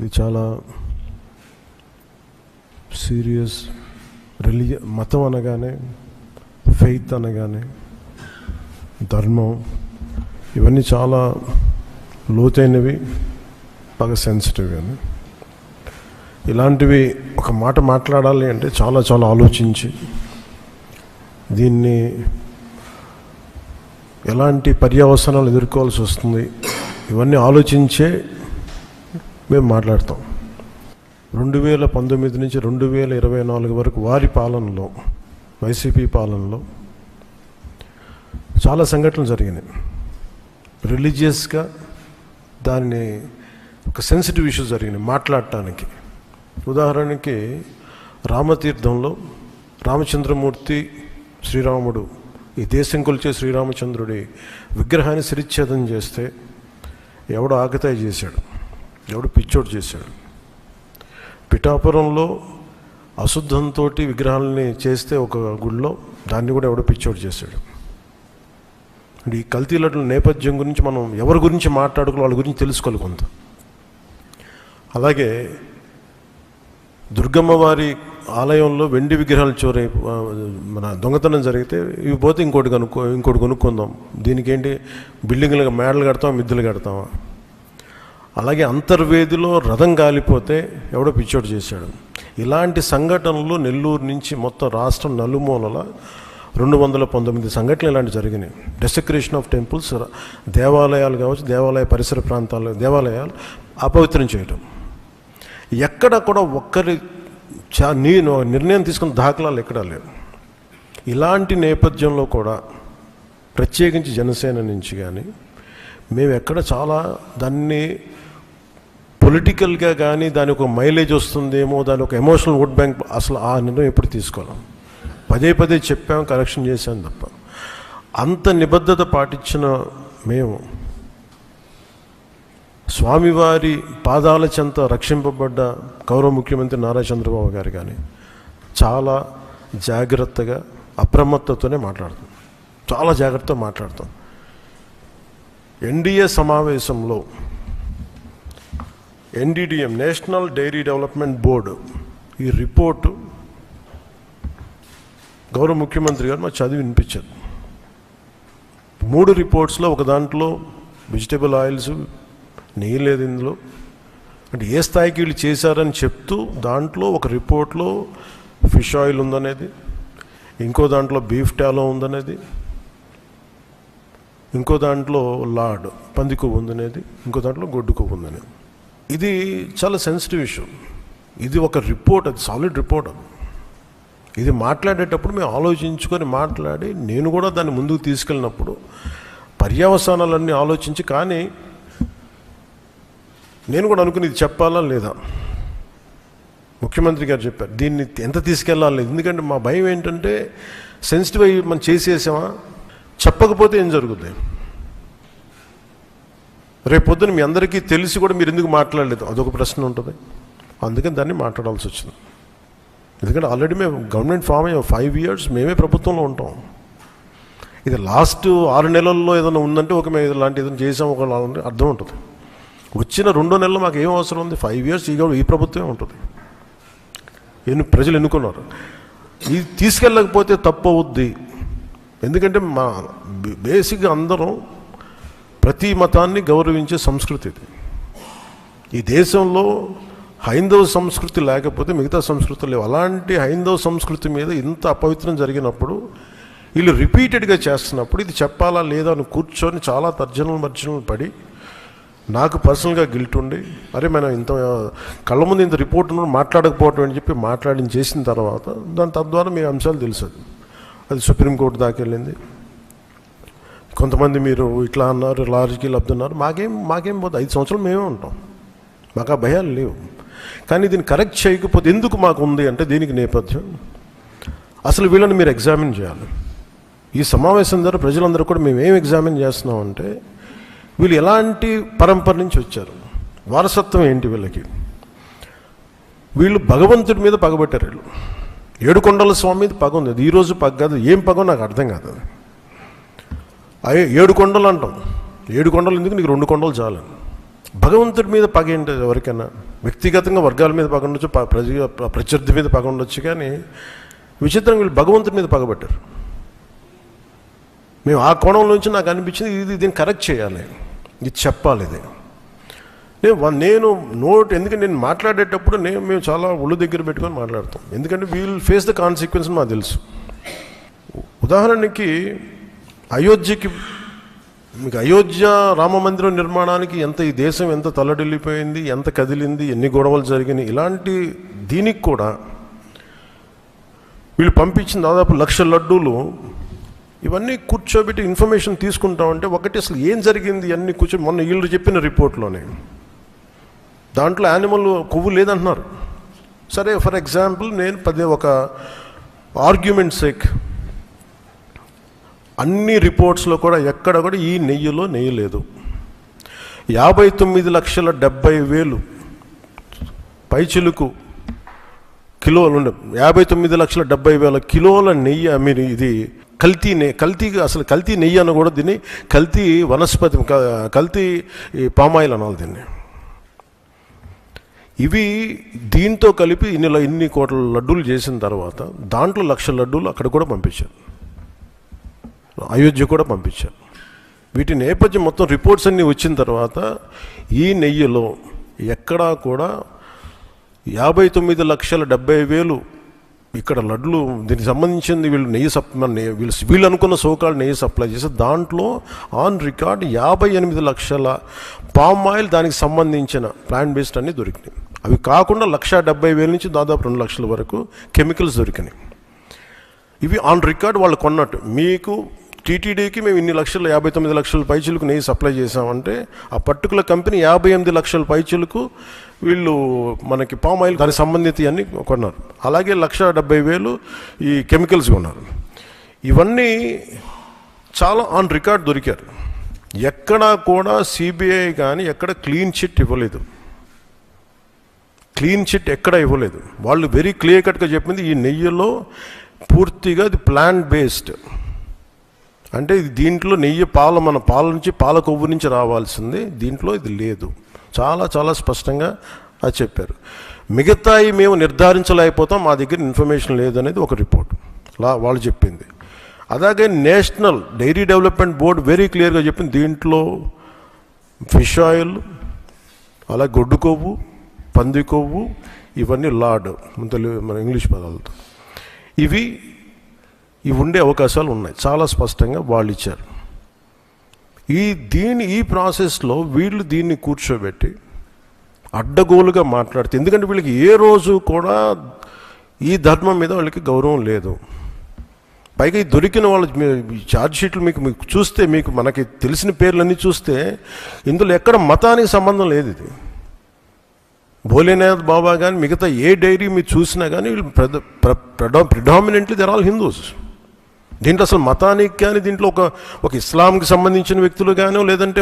ఇది చాలా సీరియస్. మతం అనగానే, ఫెయిత్ అనగానే, ధర్మం, ఇవన్నీ చాలా లోతైనవి, బాగా సెన్సిటివ్. కానీ ఇలాంటివి ఒక మాట మాట్లాడాలి అంటే చాలా చాలా ఆలోచించి దీన్ని ఎలాంటి పర్యవసనాలు ఎదుర్కోవాల్సి వస్తుంది ఇవన్నీ ఆలోచించే మేము మాట్లాడతాం. 2019 నుంచి 2024 వరకు వారి పాలనలో, వైసీపీ పాలనలో చాలా సంఘటనలు జరిగినాయి. రిలీజియస్గా దాన్ని ఒక సెన్సిటివ్ ఇష్యూస్ జరిగినాయి మాట్లాడటానికి. ఉదాహరణకి రామతీర్థంలో రామచంద్రమూర్తి, శ్రీరాముడు, ఈ దేశం కొలిచే శ్రీరామచంద్రుడి విగ్రహాన్ని శిరిచ్ఛేదం చేస్తే ఎవడో ఆకతాయి చేశాడు, ఎవడు పిచ్చోడు చేశాడు. పిఠాపురంలో అశుద్ధంతో విగ్రహాలని చేస్తే ఒక గుడిలో, దాన్ని కూడా ఎవడో పిచ్చోడు చేశాడు. ఈ కల్తీల నేపథ్యం గురించి మనం ఎవరి గురించి మాట్లాడుకోవాలి, వాళ్ళ గురించి తెలుసుకోవాలి కొంత. అలాగే దుర్గమ్మ వారి ఆలయంలో వెండి విగ్రహాలు మన దొంగతనం జరిగితే ఇవి పోతే ఇంకోటి కొనుక్కుందాం, దీనికి ఏంటి బిల్డింగ్లు మేడలు కడతామా, మిద్దెలు కడతామా. అలాగే అంతర్వేదిలో రథం కాలిపోతే ఎవడో పిచ్చోడు చేశాడు. ఇలాంటి సంఘటనలు నెల్లూరు నుంచి మొత్తం రాష్ట్రం నలుమూలల 219 సంఘటనలు ఇలాంటి జరిగినాయి. డెసెక్రేషన్ ఆఫ్ టెంపుల్స్, దేవాలయాలు కావచ్చు, దేవాలయ పరిసర ప్రాంతాలు, దేవాలయాలు అపవిత్రం చేయటం. ఎక్కడ కూడా ఒక్కరి నేను నిర్ణయం తీసుకున్న దాఖలాలు ఎక్కడా లేవు. ఇలాంటి నేపథ్యంలో కూడా ప్రత్యేకించి జనసేన నుంచి కానీ మేము ఎక్కడ చాలా దాన్ని పొలిటికల్గా కానీ దానికి ఒక మైలేజ్ వస్తుందేమో, దాని ఒక ఎమోషనల్ ఓట్ బ్యాంక్, అసలు ఆ నిర్ణయం ఎప్పుడు తీసుకోలేం. పదే చెప్పాము, కరెక్షన్ చేశాను తప్ప. అంత నిబద్ధత పాటించిన మేము స్వామివారి పాదాల చెంత రక్షింపబడ్డ గౌరవ ముఖ్యమంత్రి నారా చంద్రబాబు గారు కానీ చాలా జాగ్రత్తగా, అప్రమత్తతోనే మాట్లాడతాం, చాలా జాగ్రత్తగా మాట్లాడతాం. ఎన్డీఏ సమావేశంలో NDDM, National Dairy Development Board, ఈ రిపోర్టు గౌరవ ముఖ్యమంత్రి గారు మాకు చదివి వినిపించారు. 3 రిపోర్ట్స్లో ఒక దాంట్లో వెజిటబుల్ ఆయిల్స్, నెయ్యి లేదు ఇందులో, అంటే ఏ స్థాయికి వీళ్ళు చేశారని చెప్తూ దాంట్లో ఒక రిపోర్ట్లో ఫిష్ ఆయిల్ ఉందనేది, ఇంకో దాంట్లో బీఫ్ టాలో ఉందనేది, ఇంకో దాంట్లో లాడ్ పంది కొవ్వు ఉందనేది, ఇంకో దాంట్లో గొడ్డు కొవ్వు ఉందనేది. ఇది చాలా సెన్సిటివ్ ఇష్యూ. ఇది ఒక రిపోర్ట్, అది సాలిడ్ రిపోర్ట్. ఇది మాట్లాడేటప్పుడు మేము ఆలోచించుకొని మాట్లాడి, నేను కూడా దాన్ని ముందుకు తీసుకెళ్ళినప్పుడు పర్యవసానాలన్నీ ఆలోచించి, కానీ నేను కూడా అనుకుని ఇది చెప్పాలా లేదా. ముఖ్యమంత్రి గారు చెప్పారు దీన్ని ఎంత తీసుకెళ్ళాలి, ఎందుకంటే మా భయం ఏంటంటే సెన్సిటివ్ అయ్యి మనం చేసేసామా, చెప్పకపోతే ఏం జరుగుతుంది, రేపు పొద్దున మీ అందరికీ తెలిసి కూడా మీరు ఎందుకు మాట్లాడలేదు, అదొక ప్రశ్న ఉంటుంది. అందుకని దాన్ని మాట్లాడాల్సి వచ్చింది. ఎందుకంటే ఆల్రెడీ మేము గవర్నమెంట్ ఫామ్ అయ్యాం, 5 years మేమే ప్రభుత్వంలో ఉంటాం. ఇది లాస్ట్ 6 నెలల్లో ఏదైనా ఉందంటే ఒక మేము ఇలాంటి ఏదైనా చేసాం ఒక అర్థం ఉంటుంది. వచ్చిన 2 నెలలు మాకు ఏం అవసరం ఉంది, 5 years ఈ ప్రభుత్వమే ఉంటుంది. ప్రజలు ఎన్నుకున్నారు. ఇది తీసుకెళ్ళకపోతే తప్పు అవుద్ది. ఎందుకంటే మా బేసిక్గా అందరం ప్రతి మతాన్ని గౌరవించే సంస్కృతి ఇది. ఈ దేశంలో హైందవ సంస్కృతి లేకపోతే మిగతా సంస్కృతులు లేవు. అలాంటి హైందవ సంస్కృతి మీద ఇంత అపవిత్రం జరిగినప్పుడు, వీళ్ళు రిపీటెడ్గా చేస్తున్నప్పుడు ఇది చెప్పాలా లేదా అని కూర్చొని చాలా తర్జనలు పడి, నాకు పర్సనల్గా గిల్ట్ ఉండి, అరే మనం ఇంత కళ్ళ ముందు ఇంత రిపోర్ట్ ఉన్నప్పుడు మాట్లాడకపోవటం అని చెప్పి చేసిన తర్వాత దాని తద్వారా మీ అంశాలు తెలుసు. అది సుప్రీంకోర్టు దాకా వెళ్ళింది. కొంతమంది మీరు ఇట్లా అన్నారు, లారీకి లబ్ధన్నారు, మాకేం పోతే 5 సంవత్సరాలు మేమే ఉంటాం, మాకు ఆ భయాలు లేవు. కానీ దీన్ని కరెక్ట్ చేయకపోతే ఎందుకు మాకు ఉంది అంటే దీనికి నేపథ్యం అసలు వీళ్ళని మీరు ఎగ్జామిన్ చేయాలి. ఈ సమావేశం ద్వారా ప్రజలందరూ కూడా మేము ఏం ఎగ్జామిన్ చేస్తున్నామంటే వీళ్ళు ఎలాంటి పరంపర నుంచి వచ్చారు, వారసత్వం ఏంటి వీళ్ళకి. వీళ్ళు భగవంతుడి మీద పగబట్టారు. వీళ్ళు ఏడుకొండల స్వామి మీద పగ ఉంది. అది ఈరోజు పగ కాదు, ఏం పగో నాకు అర్థం కాదు. అది 7 కొండలు అంటాం, 7 కొండలు ఎందుకు, నీకు 2 కొండలు చాలు. భగవంతుడి మీద పగ ఏంటి ఎవరికైనా? వ్యక్తిగతంగా వర్గాల మీద పగ ఉండొచ్చు, ప్రత్యర్థి మీద పగ ఉండొచ్చు, కానీ విచిత్రంగా వీళ్ళు భగవంతుడి మీద పగబట్టారు. మేము ఆ కోణంలో నుంచి నాకు అనిపించింది దీన్ని కరెక్ట్ చేయాలి, ఇది చెప్పాలి. ఇది నేను ఎందుకంటే నేను మాట్లాడేటప్పుడు మేము చాలా ఒళ్ళు దగ్గర పెట్టుకొని మాట్లాడతాం, ఎందుకంటే వీల్ ఫేస్ ద కాన్సిక్వెన్స్ మాకు తెలుసు. ఉదాహరణకి మీకు అయోధ్య రామ మందిరం నిర్మాణానికి ఈ దేశం ఎంత తల్లడిల్లిపోయింది, ఎంత కదిలింది, ఎన్ని గొడవలు జరిగినాయి, ఇలాంటి దీనికి కూడా వీళ్ళు పంపించిన దాదాపు 1,00,000 లడ్డూలు ఇవన్నీ కూర్చోబెట్టి ఇన్ఫర్మేషన్ తీసుకుంటామంటే ఒకటి అసలు ఏం జరిగింది అన్నీ మొన్న వీళ్ళు చెప్పిన రిపోర్ట్లోనే దాంట్లో యానిమల్ కొవ్వు లేదంటున్నారు. సరే, ఫర్ ఎగ్జాంపుల్ నేను ఒక ఆర్గ్యుమెంట్ సేక్ అన్ని రిపోర్ట్స్లో కూడా ఎక్కడ కూడా ఈ నెయ్యిలో నెయ్యి లేదు. 59,70,000 పైచిలుకు కిలోలు 59,70,000 కిలోల నెయ్యి మీరు ఇది అసలు కల్తీ నెయ్యి అని కూడా దీన్ని కల్తీ వనస్పతి, కల్తీ పామాయిల్ అనాలి దీన్ని. ఇవి దీంతో కలిపి ఇన్ని కోట్ల లడ్డూలు చేసిన తర్వాత దాంట్లో 1,00,000 లడ్డూలు అక్కడ కూడా పంపించారు, అయోధ్య కూడా పంపించారు. వీటి నేపథ్యం మొత్తం రిపోర్ట్స్ అన్నీ వచ్చిన తర్వాత ఈ నెయ్యిలో ఎక్కడా కూడా 59,70,000 ఇక్కడ లడ్లు దీనికి సంబంధించింది వీళ్ళు అనుకున్న సోకాళ్ళు నెయ్యి సప్లై చేసి దాంట్లో ఆన్ రికార్డ్ 58 లక్షల పామ్ ఆయిల్ దానికి సంబంధించిన ప్లాంట్ బేస్డ్ అన్నీ దొరికినాయి. అవి కాకుండా 1,70,000 నుంచి దాదాపు 2 లక్షల వరకు కెమికల్స్ దొరికినాయి. ఇవి ఆన్ రికార్డ్ వాళ్ళు కొన్నట్టు. మీకు టీటీడీకి మేము ఇన్ని 59 లక్షల పైచులకు నెయ్యి సప్లై చేసామంటే ఆ పర్టికులర్ కంపెనీ 58 లక్షల పైచులకు వీళ్ళు మనకి పామ్ ఆయిల్ దానికి సంబంధిత అన్నీ కొన్నారు. అలాగే 1,70,000 ఈ కెమికల్స్ కొన్నారు. ఇవన్నీ చాలా ఆన్ రికార్డ్ దొరికారు. ఎక్కడా కూడా సిబిఐ కానీ ఎక్కడ క్లీన్ చిట్ ఇవ్వలేదు. క్లీన్ చిట్ ఎక్కడ ఇవ్వలేదు. వాళ్ళు వెరీ క్లియర్ కట్గా చెప్పింది ఈ నెయ్యిలో పూర్తిగా ఇది ప్లాంట్ బేస్డ్, అంటే దీంట్లో నెయ్యి మన పాల నుంచి పాల కొవ్వు నుంచి రావాల్సింది, దీంట్లో ఇది లేదు. చాలా చాలా స్పష్టంగా అది చెప్పారు. మిగతాయి మేము నిర్ధారించలేకపోతాం, మా దగ్గర ఇన్ఫర్మేషన్ లేదనేది ఒక రిపోర్ట్ వాళ్ళు చెప్పింది. అలాగే National Dairy Development Board very క్లియర్గా చెప్పింది దీంట్లో ఫిష్ ఆయిల్, అలా గొడ్డు కొవ్వు, పంది కొవ్వు, ఇవన్నీ లార్డ్ మన ఇంగ్లీష్ పదాలతో ఇవి ఉండే అవకాశాలు ఉన్నాయి. చాలా స్పష్టంగా వాళ్ళు ఇచ్చారు. ఈ ప్రాసెస్లో వీళ్ళు దీన్ని కూర్చోబెట్టి అడ్డగోలుగా మాట్లాడితే, ఎందుకంటే వీళ్ళకి ఏ రోజు కూడా ఈ ధర్మం మీద వాళ్ళకి గౌరవం లేదు. పైగా ఈ దొరికిన వాళ్ళ ఛార్జ్ షీట్లు మీకు చూస్తే మనకి తెలిసిన పేర్లన్నీ చూస్తే ఇందులో ఎక్కడ మతానికి సంబంధం లేదు. ఇది భోలేనాథ్ బాబా కానీ మిగతా ఏ డైరీ మీరు చూసినా కానీ వీళ్ళు ప్రిడామినెంట్లీ దర్ ఆల్ హిందూస్. దీంట్లో అసలు మతానికి కానీ దీంట్లో ఒక ఇస్లాంకి సంబంధించిన వ్యక్తులు కానీ లేదంటే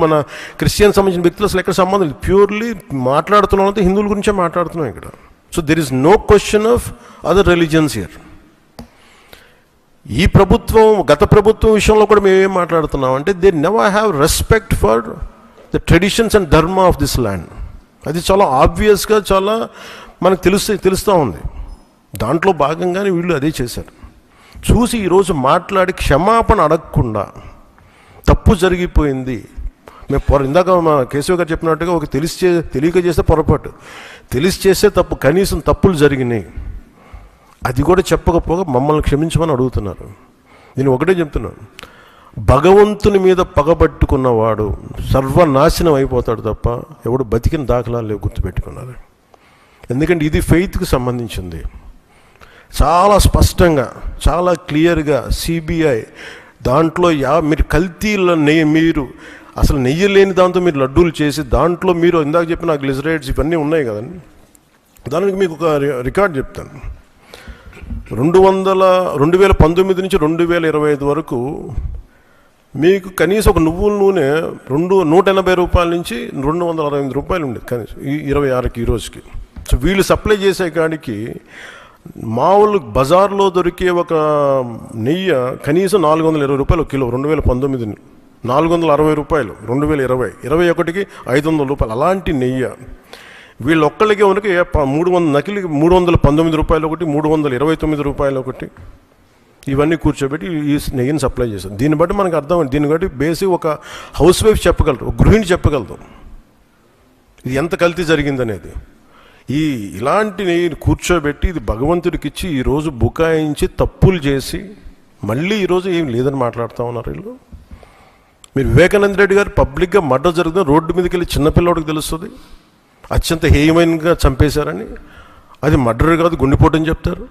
మన క్రిస్టియన్ సంబంధించిన వ్యక్తులు అసలు ఎక్కడ సంబంధం లేదు. ప్యూర్లీ మాట్లాడుతున్నాం అంటే హిందువుల గురించే మాట్లాడుతున్నాం ఇక్కడ. So there is no question of other religions here. గత ప్రభుత్వం విషయంలో కూడా మేమేం మాట్లాడుతున్నాం అంటే they never have respect for the traditions and dharma of this land. అది చాలా ఆబ్వియస్గా చాలా మనకు తెలుస్తూ ఉంది. దాంట్లో భాగంగానే వీళ్ళు అదే చేశారు. చూసి ఈరోజు మాట్లాడి క్షమాపణ అడగకుండా తప్పు జరిగిపోయింది. ఇందాక మా కేశవ్ గారు చెప్పినట్టుగా తెలియక చేస్తే పొరపాటు, తెలిసి చేస్తే తప్పు, కనీసం తప్పులు జరిగినాయి అది కూడా చెప్పకపోగా మమ్మల్ని క్షమించమని అడుగుతున్నారు. నేను ఒకటే చెప్తున్నాను, భగవంతుని మీద పగబట్టుకున్నవాడు సర్వనాశనం అయిపోతాడు తప్ప ఎవడు బతికిన దాఖలాలు లేవు, గుర్తుపెట్టుకున్నారు. ఎందుకంటే ఇది ఫెయిత్కి సంబంధించింది. చాలా స్పష్టంగా చాలా క్లియర్గా సిబిఐ దాంట్లో మీరు కల్తీల మీరు అసలు నెయ్యి లేని దాంతో మీరు లడ్డూలు చేసి దాంట్లో మీరు ఇందాక చెప్పిన గ్లిజరైడ్స్ ఇవన్నీ ఉన్నాయి కదండి. దానికి మీకు ఒక రికార్డ్ చెప్తాను. 2019 నుంచి 2025 వరకు మీకు కనీసం ఒక నువ్వుల నూనె 180 రూపాయల నుంచి 268 రూపాయలు ఉండేది కనీసం 26కి ఈ రోజుకి. సో వీళ్ళు సప్లై చేసే కాడికి మామూలు బజార్లో దొరికే ఒక నెయ్యి కనీసం 420 రూపాయలు కిలో. 2019 460 రూపాయలు, 2020 21కి 500 రూపాయలు. అలాంటి నెయ్యి వీళ్ళు ఒక్కళ్ళకి మనకి 300 నకిలీ 319 రూపాయలు ఒకటి, 329 రూపాయలు ఒకటి, ఇవన్నీ కూర్చోబెట్టి ఈ నెయ్యిని సప్లై చేశారు. దీన్ని బట్టి మనకు అర్థమైంది. దీన్ని బట్టి బేసిక్ ఒక హౌస్ వైఫ్ చెప్పగలరు, ఒక గృహిణి చెప్పగలదు ఇది ఎంత కల్తీ జరిగిందనేది. ఇలాంటి నెయ్యిని కూర్చోబెట్టి ఇది భగవంతుడికి ఇచ్చి ఈరోజు బుకాయించి తప్పులు చేసి మళ్ళీ ఈరోజు ఏం లేదని మాట్లాడుతూ ఉన్నారు వీళ్ళు. మీరు వివేకానంద రెడ్డి గారు పబ్లిక్గా మర్డర్ జరుగుతుంది, రోడ్డు మీదకి వెళ్ళి చిన్నపిల్లవాడికి తెలుస్తుంది అత్యంత హేయమైనగా చంపేశారని. అది మర్డర్ కాదు, గుండెపోటు అని చెప్తారు.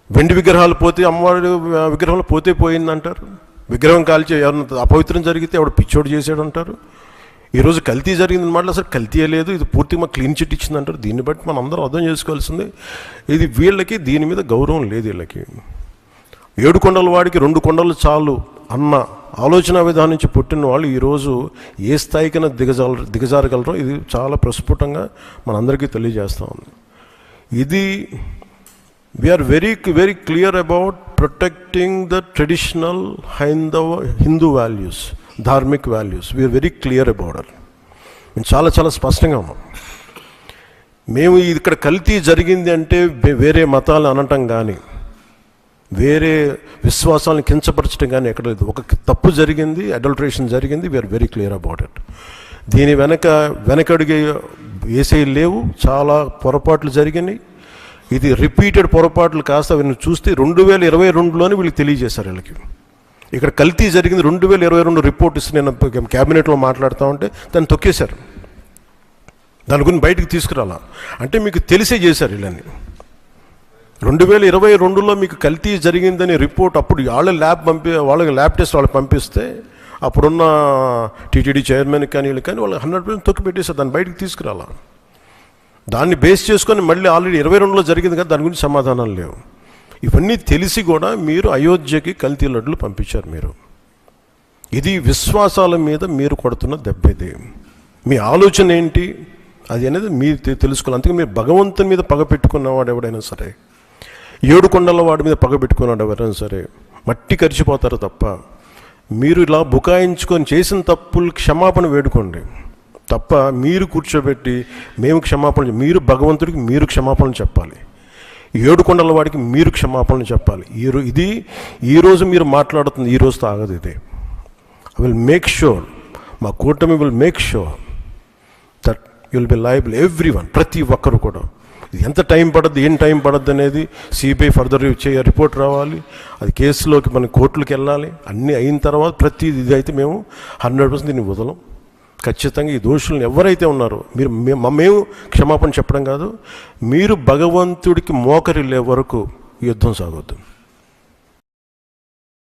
వెండి విగ్రహాలు పోతే, అమ్మవారి విగ్రహాలు పోతే పోయిందంటారు. విగ్రహం కాల్చి ఎవరిన అపవిత్రం జరిగితే ఎవడు పిచ్చోడు చేశాడు అంటారు. ఈరోజు కల్తీ జరిగింది మాట అసలు కల్తీ లేదు, ఇది పూర్తిగా మాకు క్లీన్ చిట్ ఇచ్చిందంటారు. దీన్ని బట్టి మనం అందరం అర్థం చేసుకోవాల్సింది ఇది వీళ్ళకి దీని మీద గౌరవం లేదు. వీళ్ళకి 7 కొండల వాడికి 2 కొండలు చాలు అన్న ఆలోచన విధానం నుంచి పుట్టిన వాళ్ళు ఈరోజు ఏ స్థాయికైనా దిగజారగలరో ఇది చాలా ప్రస్ఫుటంగా మనందరికీ తెలియజేస్తూ ఉంది. ఇది we are very very clear about protecting the traditional Hindu values, dharmic values. We are very clear about it. మేము చాలా చాలా స్పష్టంగా ఉన్నాం. మేము ఇక్కడ కల్తీ జరిగింది అంటే వేరే మతాలు అనటం కానీ వేరే విశ్వాసాలను కించపరచడం కానీ ఎక్కడ లేదు. ఒక తప్పు జరిగింది, అడల్ట్రేషన్ జరిగింది. We are very clear about it. దీని వెనకడుగు వేసేవి లేవు. చాలా పొరపాట్లు జరిగినాయి. ఇది రిపీటెడ్ పొరపాట్లు కాస్త వీళ్ళని చూస్తే 2022లోనే వీళ్ళకి తెలియజేశారు. వీళ్ళకి ఇక్కడ కల్తీ జరిగింది 2022 రిపోర్ట్ ఇస్తే నేను క్యాబినెట్లో మాట్లాడుతూ ఉంటే దాన్ని తొక్కేశారు. దాని గురించి బయటకు తీసుకురాలా అంటే మీకు తెలిసే చేశారు. వీళ్ళని 2022లో మీకు కల్తీ జరిగిందని రిపోర్ట్ అప్పుడు వాళ్ళకి ల్యాబ్ టెస్ట్ వాళ్ళకి పంపిస్తే అప్పుడున్న టీటీడీ చైర్మన్ కానీ వీళ్ళు కానీ వాళ్ళు 100% తొక్కి పెట్టేశారు. దాన్ని బయటకు తీసుకురాలా. దాన్ని బేస్ చేసుకొని మళ్ళీ ఆల్రెడీ 22లో జరిగింది కదా, దాని గురించి సమాధానాలు లేవు. ఇవన్నీ తెలిసి కూడా మీరు అయోధ్యకి కల్తీ లడ్డులు పంపించారు. ఇది విశ్వాసాల మీద మీరు కొడుతున్న దెబ్బ. ఇది మీ ఆలోచన ఏంటి అది అనేది మీరు తెలుసుకోవాలి. అందుకే మీరు భగవంతుని మీద పగ పెట్టుకున్నవాడు ఎవడైనా సరే, 7 కొండల వాడి మీద పగ పెట్టుకున్నాడు ఎవరైనా సరే మట్టి కరిచిపోతారు తప్ప మీరు ఇలా బుకాయించుకొని చేసిన తప్పులు క్షమాపణ వేడుకోండి తప్ప మీరు కూర్చోబెట్టి మేము క్షమాపణ, మీరు భగవంతుడికి మీరు క్షమాపణ చెప్పాలి. 7 కొండల వాడికి మీరు క్షమాపణ చెప్పాలి. ఇది ఈరోజు మీరు మాట్లాడుతుంది ఈ రోజుతో ఆగదు. ఇది ఐ విల్ మేక్ షూర్, మా కూటమి will make sure that you will be liable everyone, ప్రతి ఒక్కరు కూడా. ఎంత టైం పడుద్ది, ఏం టైం పడుద్ది అనేది సిబిఐ ఫర్దర్ రిపోర్ట్ రావాలి. అది కేసులోకి మన కోర్టులకు వెళ్ళాలి. అన్నీ అయిన తర్వాత ప్రతి ఇది అయితే మేము 100% దీన్ని వదలం. ఖచ్చితంగా ఈ దోషులను ఎవరైతే ఉన్నారో మేము క్షమాపణ చెప్పడం కాదు, మీరు భగవంతుడికి మోకరిల్లే వరకు యుద్ధం సాగొద్దు.